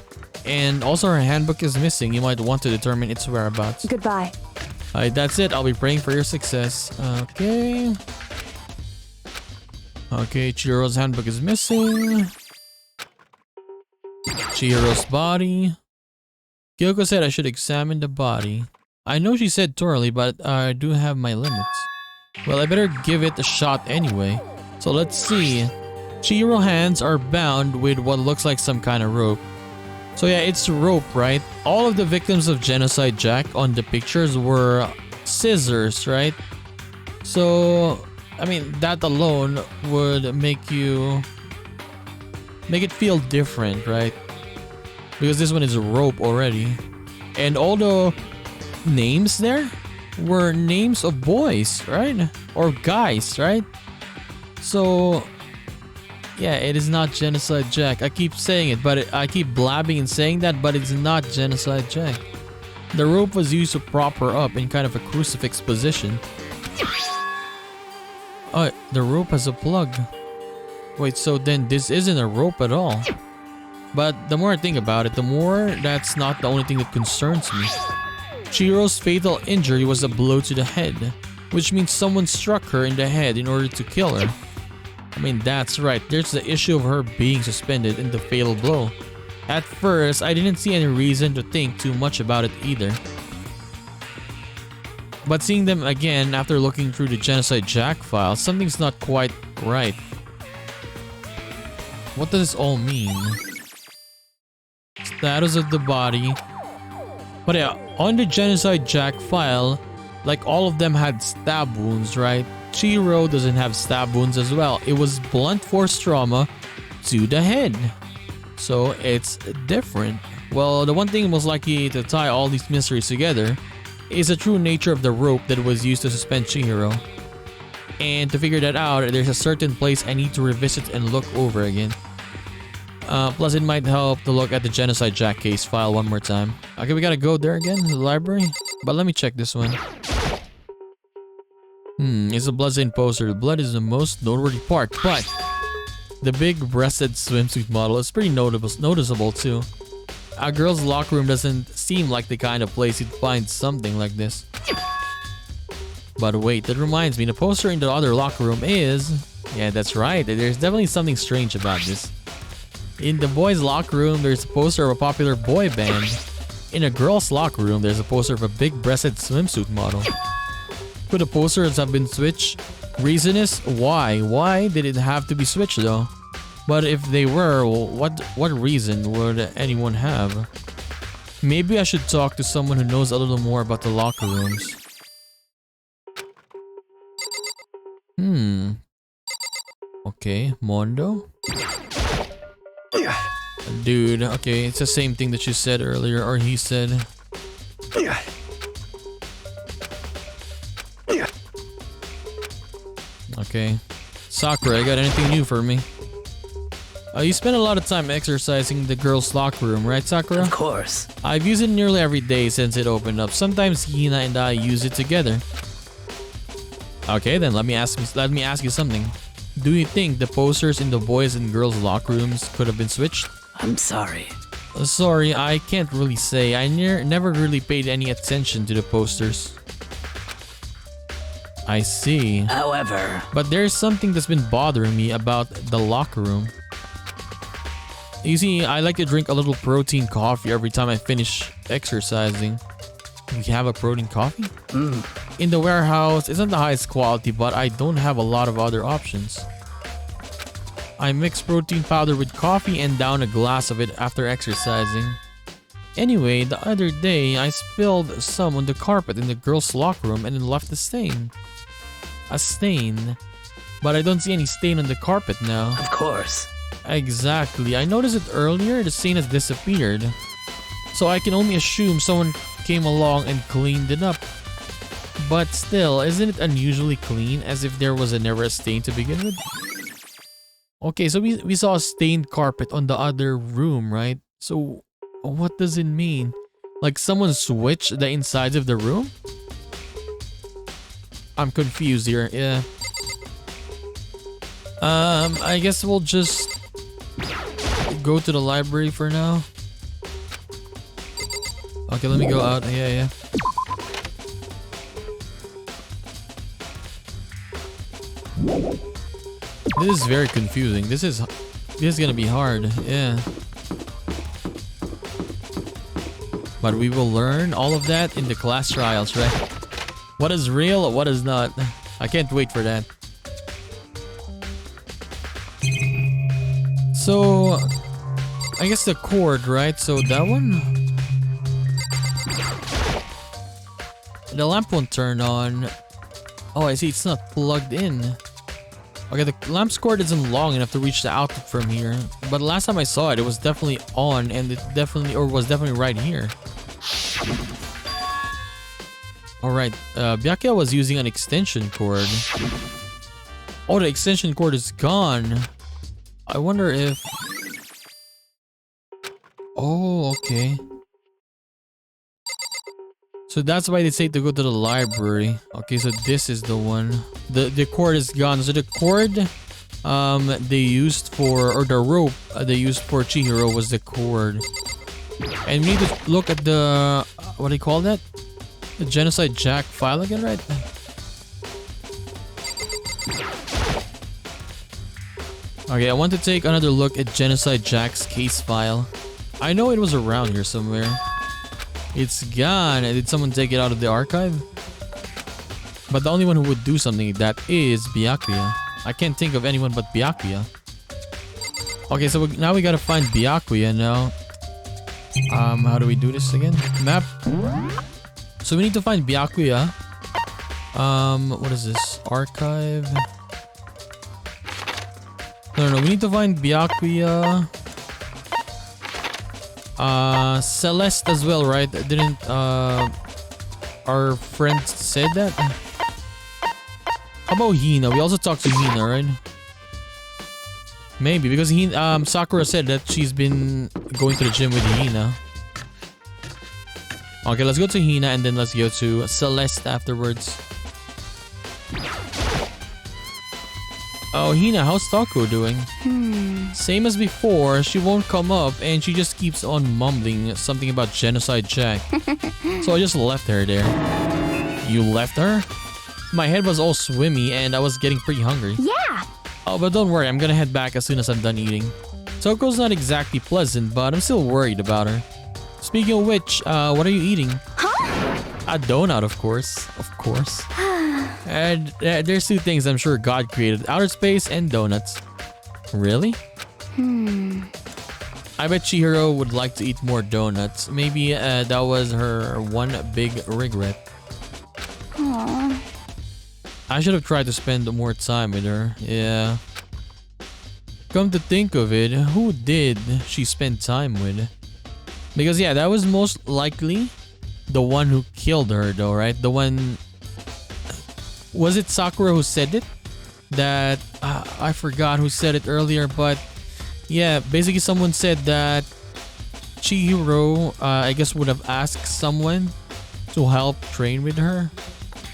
And also, her handbook is missing. You might want to determine its whereabouts. Goodbye. Alright, that's it. I'll be praying for your success. Okay. Okay, Chihiro's handbook is missing. Chihiro's body. Kyoko said I should examine the body. I know she said thoroughly, but I do have my limits. Well, I better give it a shot anyway. So let's see. Chihiro hands are bound with what looks like some kind of rope. So yeah, it's rope, right? All of the victims of Genocide Jack on the pictures were scissors, right? So, I mean, that alone would make it feel different, right? Because this one is a rope already. And all the names there were names of boys, right? Or guys, right? So, yeah, it is not Genocide Jack. I keep saying it, but I keep blabbing and saying that, but it's not Genocide Jack. The rope was used to prop her up in kind of a crucifix position. Oh, the rope has a plug. Wait, so then this isn't a rope at all. But the more I think about it, the more that's not the only thing that concerns me. Chihiro's fatal injury was a blow to the head, which means someone struck her in the head in order to kill her. I mean, that's right, there's the issue of her being suspended in the fatal blow. At first, I didn't see any reason to think too much about it either. But seeing them again after looking through the Genocide Jack file, something's not quite right. What does this all mean? Status of the body. But yeah, on the Genocide Jack file, like all of them had stab wounds, right? Chihiro doesn't have stab wounds as well. It was blunt force trauma to the head. So it's different. Well, the one thing most likely to tie all these mysteries together is the true nature of the rope that was used to suspend Chihiro. And to figure that out, there's a certain place I need to revisit and look over again. Plus it might help to look at the Genocide Jack case file one more time. Okay, we gotta go there again, the library. But let me check this one. It's a bloodstained poster. The blood is the most noteworthy part, but the big breasted swimsuit model is pretty noticeable too. A girl's locker room doesn't seem like the kind of place you'd find something like this. But wait, that reminds me, the poster in the other locker room is... Yeah, that's right, there's definitely something strange about this. In the boys' locker room, there's a poster of a popular boy band. In a girl's locker room, there's a poster of a big-breasted swimsuit model. Could the posters have been switched? Reason is, why? Why did it have to be switched though? But if they were, what reason would anyone have? Maybe I should talk to someone who knows a little more about the locker rooms. Okay, Mondo. Dude, okay, it's the same thing that you said earlier, or he said. Okay. Sakura, you got anything new for me? You spend a lot of time exercising the girls' locker room, right, Sakura? Of course. I've used it nearly every day since it opened up. Sometimes Hina and I use it together. Okay, then let me ask you something. Do you think the posters in the boys' and girls' locker rooms could have been switched? I'm sorry. Sorry, I can't really say. I never really paid any attention to the posters. I see. However, But there's something that's been bothering me about the locker room. You see, I like to drink a little protein coffee every time I finish exercising. You have a protein coffee? In the warehouse, it's not the highest quality, but I don't have a lot of other options. I mix protein powder with coffee and down a glass of it after exercising. Anyway, the other day, I spilled some on the carpet in the girls' locker room and it left a stain. A stain. But I don't see any stain on the carpet now. of course. Exactly. I noticed it earlier. The stain has disappeared. So I can only assume someone came along and cleaned it up. But still, isn't it unusually clean, as if there was never a stain to begin with? Okay, so we saw a stained carpet on the other room, right? So what does it mean? Like someone switched the insides of the room? I'm confused here. Yeah. I guess we'll just go to the library for now. Okay, let me go out. Yeah. This is very confusing. This is gonna be hard. Yeah. But we will learn all of that in the class trials, right? What is real, what is not. I can't wait for that. So, I guess the cord, right? So that one? The lamp won't turn on. Oh, I see, it's not plugged in. Okay, the lamp's cord isn't long enough to reach the outlet from here. But last time I saw it, it was definitely on, and it was definitely right here. Alright, Byakuya was using an extension cord. Oh, the extension cord is gone. I wonder if... Oh, okay. So that's why they say to go to the library. Okay, so this is the one. The cord is gone. So the cord they used for, or the rope they used for Chihiro was the cord. And we need to look at the, what do you call that? The Genocide Jack file again, right? Okay, I want to take another look at Genocide Jack's case file. I know it was around here somewhere. It's gone. Did someone take it out of the archive? But the only one who would do something like that is Byakuya. I can't think of anyone but Byakuya. Okay, so now we gotta find Byakuya now. How do we do this again? Map. So we need to find Byakuya. What is this? Archive. No, we need to find Byakuya. Celeste as well, right? Didn't our friend said that? How about Hina? We also talked to Hina, right? Maybe because Sakura said that she's been going to the gym with Hina. Okay, let's go to Hina and then let's go to Celeste afterwards. Oh, Hina, how's Taco doing? Same as before, she won't come up and she just keeps on mumbling something about Genocide Jack. So I just left her there. You left her? My head was all swimmy and I was getting pretty hungry. Yeah. Oh, but don't worry, I'm gonna head back as soon as I'm done eating. Toko's not exactly pleasant, but I'm still worried about her. Speaking of which, what are you eating? Huh? A donut, of course. Of course. And there's two things I'm sure God created. Outer space and donuts. Really? I bet Chihiro would like to eat more donuts. Maybe that was her one big regret. Aww. I should have tried to spend more time with her. Yeah. come to think of it, who did she spend time with? Because yeah, that was most likely the one who killed her though, right? The one... Was it Sakura who said it? That... I forgot who said it earlier, but... Yeah, basically someone said that Chihiro, I guess would have asked someone to help train with her.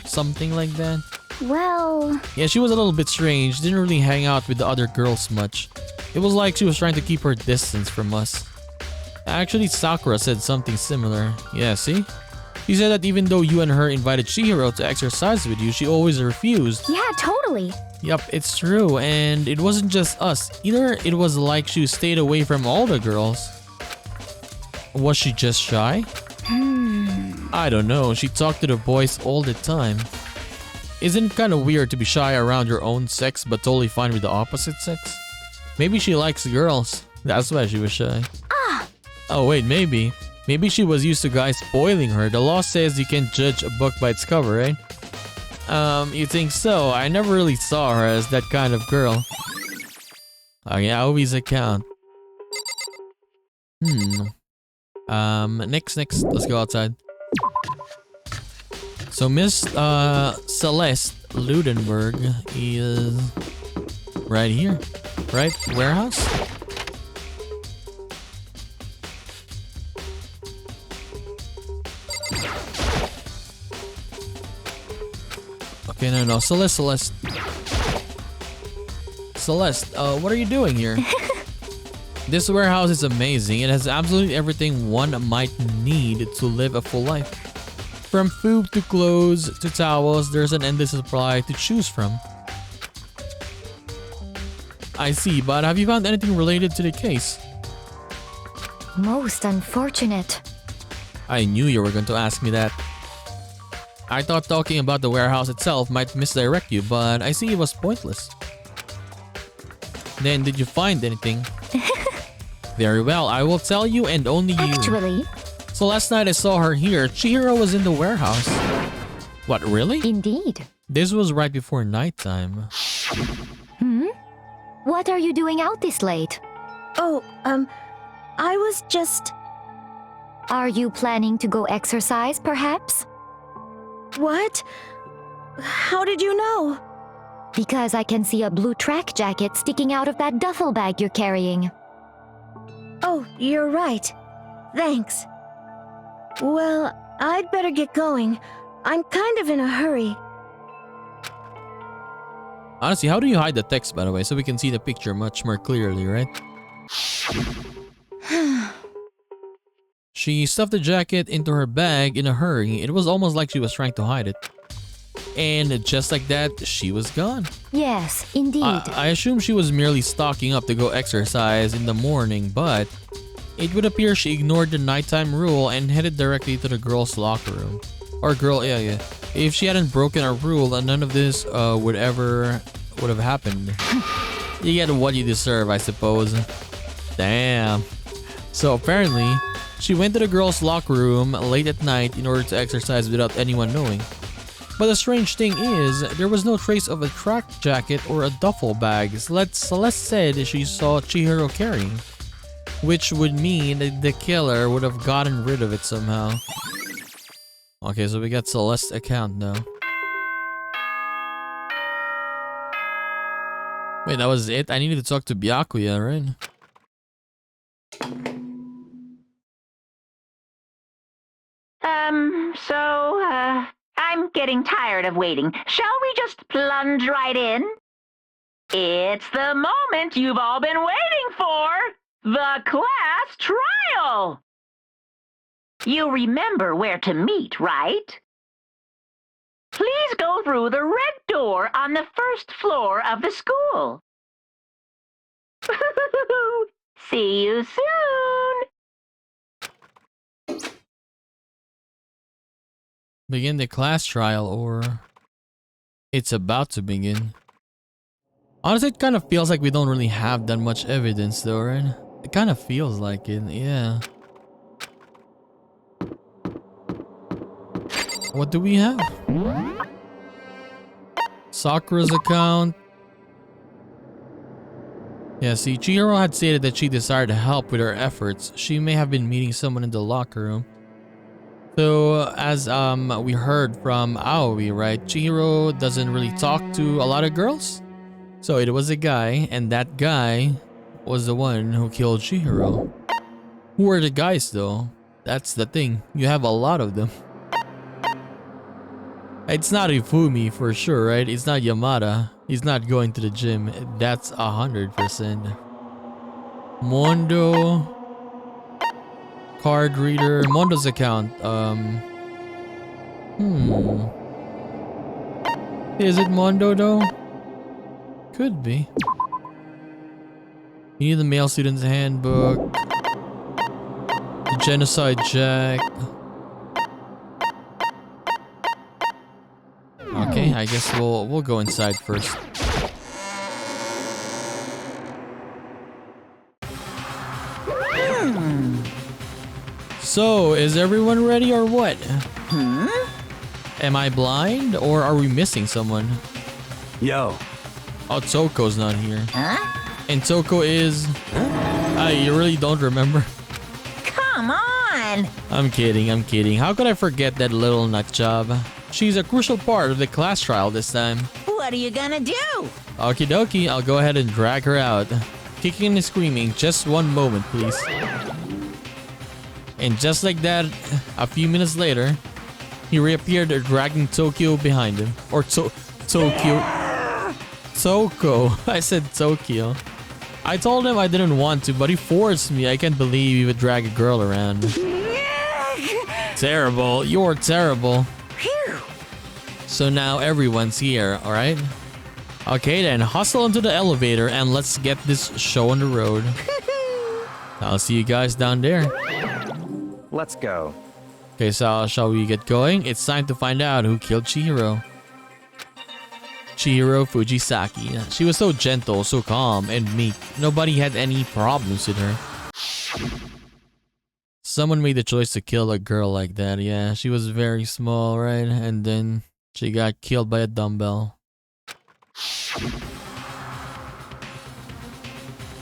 Something like that. Well... Yeah, she was a little bit strange. Didn't really hang out with the other girls much. It was like she was trying to keep her distance from us. Actually, Sakura said something similar. Yeah, see? She said that even though you and her invited Chihiro to exercise with you, she always refused. Yeah, totally. Yup, it's true. And it wasn't just us. Either it was like she stayed away from all the girls. Was she just shy? I don't know. She talked to the boys all the time. Isn't it kind of weird to be shy around your own sex but totally fine with the opposite sex? Maybe she likes girls. That's why she was shy. Oh wait, maybe. Maybe she was used to guys spoiling her. The law says you can't judge a book by its cover, right? You think so? I never really saw her as that kind of girl. Okay, Aoi's account. Next. Let's go outside. So Miss Celeste Ludenberg is right here, right? Warehouse? Okay, no, Celeste. Celeste, what are you doing here? This warehouse is amazing. It has absolutely everything one might need to live a full life. From food to clothes to towels, there's an endless supply to choose from. I see, but have you found anything related to the case? Most unfortunate. I knew you were going to ask me that. I thought talking about the warehouse itself might misdirect you, but I see it was pointless. Then did you find anything? Very well, I will tell you and only you. Actually... So last night I saw her here. Chihiro was in the warehouse. What, really? Indeed. This was right before nighttime. What are you doing out this late? Oh, I was just... Are you planning to go exercise, perhaps? What? How did you know? Because I can see a blue track jacket sticking out of that duffel bag you're carrying. Oh, you're right. Thanks. Well, I'd better get going. I'm kind of in a hurry. Honestly, how do you hide the text, by the way, so we can see the picture much more clearly, right? She stuffed the jacket into her bag in a hurry. It was almost like she was trying to hide it. And just like that, she was gone. Yes, indeed. I assume she was merely stocking up to go exercise in the morning, but it would appear she ignored the nighttime rule and headed directly to the girls' locker room. Or girl, yeah. If she hadn't broken a rule, none of this would have happened. You get what you deserve, I suppose. Damn. So apparently, she went to the girls' locker room late at night in order to exercise without anyone knowing. But the strange thing is, there was no trace of a track jacket or a duffel bag Celeste said she saw Chihiro carrying. Which would mean that the killer would have gotten rid of it somehow. Okay, so we got Celeste's account now. Wait, that was it? I needed to talk to Byakuya, right? I'm getting tired of waiting. Shall we just plunge right in? It's the moment you've all been waiting for! The class trial! You remember where to meet, right? Please go through the red door on the first floor of the school. See you soon! Begin the class trial, or it's about to begin. Honestly, it kind of feels like we don't really have that much evidence though, right? It kind of feels like it, yeah. What do we have? Sakura's account. Yeah, see, Chihiro had stated that she desired to help with her efforts. She may have been meeting someone in the locker room. So, as we heard from Aoi, right? Chihiro doesn't really talk to a lot of girls. So it was a guy, and that guy was the one who killed Chihiro. Who are the guys though? That's the thing. You have a lot of them. It's not Ifumi for sure, right? It's not Yamada. He's not going to the gym. That's 100%. Mondo. Card reader. Mondo's account. Is it Mondo though? Could be. You need the male student's handbook. The Genocide Jack. Okay, I guess we'll go inside first. So, is everyone ready or what? Am I blind or are we missing someone? Yo. Oh, Toko's not here. And Toko is... you really don't remember? Come on! I'm kidding. How could I forget that little nut job? She's a crucial part of the class trial this time. What are you gonna do? Okie dokie, I'll go ahead and drag her out. Kicking and screaming, just one moment please. And just like that, a few minutes later, he reappeared dragging Tokyo behind him. Or Tokyo. Toko. I said Tokyo. I told him I didn't want to, but he forced me. I can't believe he would drag a girl around. Terrible. You're terrible. So now everyone's here, alright? Okay then, hustle into the elevator and let's get this show on the road. I'll see you guys down there. Let's go. Okay, so shall we get going? It's time to find out who killed Chihiro. Chihiro Fujisaki. She was so gentle, so calm, and meek. Nobody had any problems with her. Someone made the choice to kill a girl like that. Yeah, she was very small, right? And then she got killed by a dumbbell.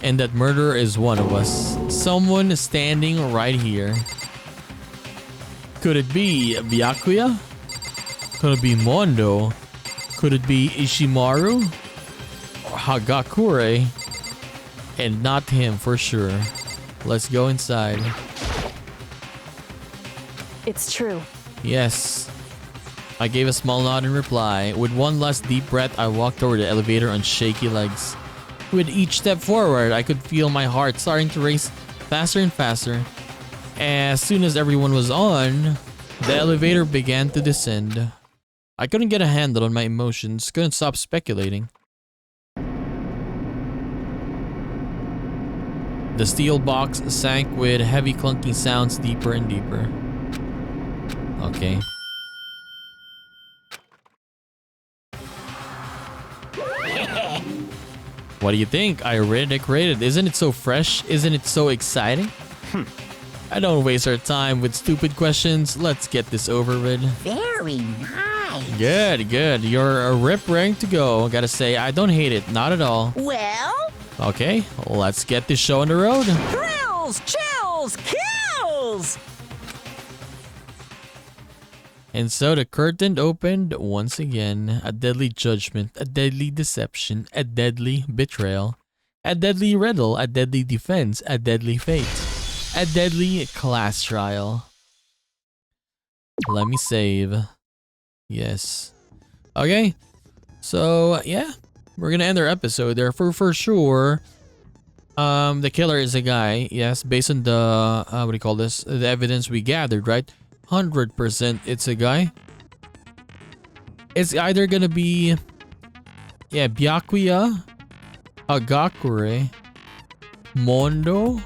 And that murderer is one of us. Someone standing right here. Could it be Byakuya? Could it be Mondo? Could it be Ishimaru? Or Hagakure? And not him for sure. Let's go inside. It's true. Yes. I gave a small nod in reply. With one last deep breath, I walked toward the elevator on shaky legs. With each step forward, I could feel my heart starting to race faster and faster. As soon as everyone was on, the elevator began to descend. I couldn't get a handle on my emotions, couldn't stop speculating. The steel box sank with heavy clunking sounds deeper and deeper. Okay. What do you think? I already decorated. Isn't it so fresh? Isn't it so exciting? I don't waste our time with stupid questions. Let's get this over with. Very nice. Good. You're a rip raring to go. Gotta say, I don't hate it. Not at all. Well? Okay, let's get this show on the road. Thrills, chills, kills! And so the curtain opened once again. A deadly judgment, a deadly deception, a deadly betrayal, a deadly riddle, a deadly defense, a deadly fate, a deadly class trial. Let me save. Yes. Okay. So, yeah. We're gonna end our episode there. For sure, the killer is a guy. Yes, based on the, what do you call this? The evidence we gathered, right? 100% it's a guy. It's either gonna be, yeah, Byakuya, Hagakure, Mondo,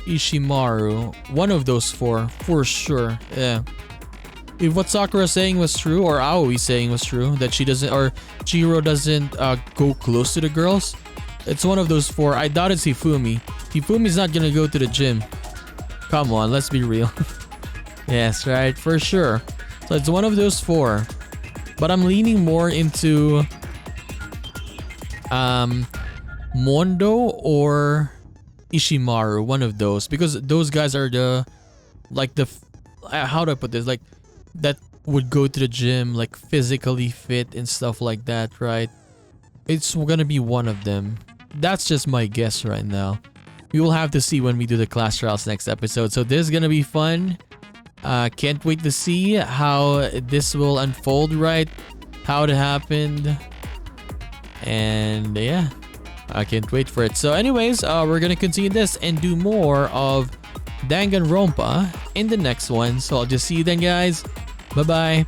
Ishimaru. One of those four, for sure. Yeah. If what Sakura's saying was true, or Aoi's saying was true, that she doesn't, or Chihiro doesn't go close to the girls, it's one of those four. I doubt it's Hifumi. Hifumi's not gonna go to the gym. Come on, let's be real. Yes, right, for sure. So it's one of those four. But I'm leaning more into Mondo or Ishimaru, one of those, because those guys are the how do I put this, like that would go to the gym, like physically fit and stuff like that, right? It's gonna be one of them. That's just my guess right now. We will have to see when we do the class trials next episode. So this is gonna be fun. Can't wait to see how this will unfold, right? How it happened. And yeah, I can't wait for it. So anyways, we're gonna continue this and do more of Danganronpa in the next one. So I'll just see you then, guys. Bye bye.